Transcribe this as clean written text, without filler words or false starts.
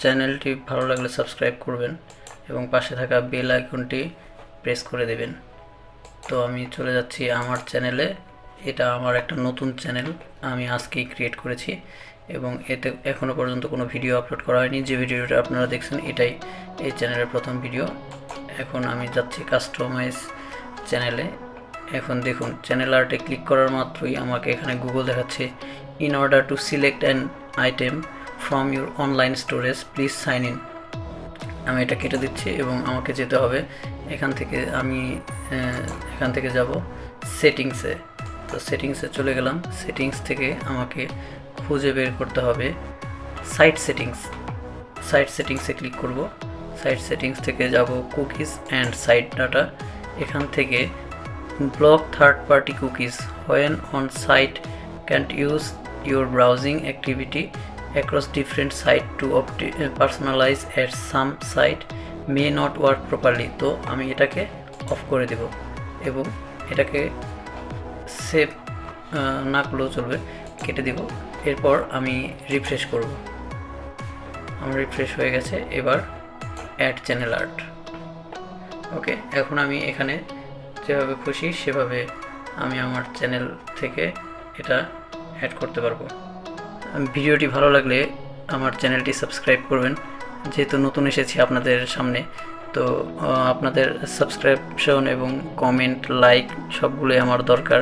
চ্যানেলটি ভালো লাগলে সাবস্ক্রাইব করবেন এবং পাশে থাকা বেল আইকনটি প্রেস করে দেবেন। তো আমি চলে যাচ্ছি আমার চ্যানেলে। এটা আমার একটা নতুন চ্যানেল, আমি আজকেই ক্রিয়েট করেছি এবং এতে এখনও পর্যন্ত কোনো ভিডিও আপলোড করা হয়নি। যে ভিডিওটা আপনারা দেখছেন এটাই এই চ্যানেলের প্রথম ভিডিও। এখন আমি যাচ্ছি কাস্টমাইজ চ্যানেলে। এখন দেখুন, চ্যানেল আর্টে ক্লিক করার মাত্রই আমাকে এখানে গুগল দেখাচ্ছে, in order to select an item from your online storage please sign in. আমি এটা কেটে দিচ্ছি এবং আমাকে যেতে হবে এখান থেকে। আমি এখান থেকে যাব সেটিংসে। তো সেটিংসে চলে গেলাম। সেটিংস থেকে আমাকে খুঁজে বের করতে হবে সাইট সেটিংস। সাইট সেটিংসে ক্লিক করব। সাইট সেটিংস থেকে যাব কুকিজ অ্যান্ড সাইট ডাটা। এখান থেকে block third party cookies when on site can't use your browsing activity across different sites to personalize as some site may not work properly। তো আমি এটাকে of করে দেব এবং এটাকে সেভ না করলেও চলবে, কেটে দিব। এরপর আমি রিফ্রেশ করব। আমার রিফ্রেশ হয়ে গেছে। এবার অ্যাড চ্যানেল আর্ট। ওকে, এখন আমি এখানে যেভাবে খুশি সেভাবে আমি আমার চ্যানেল থেকে এটা অ্যাড করতে পারবো। ভিডিওটি ভালো লাগলে আমার চ্যানেলটি সাবস্ক্রাইব করবেন, যেহেতু নতুন এসেছি আপনাদের সামনে। তো আপনাদের সাবস্ক্রিপশন এবং কমেন্ট, লাইক সবগুলোই আমার দরকার।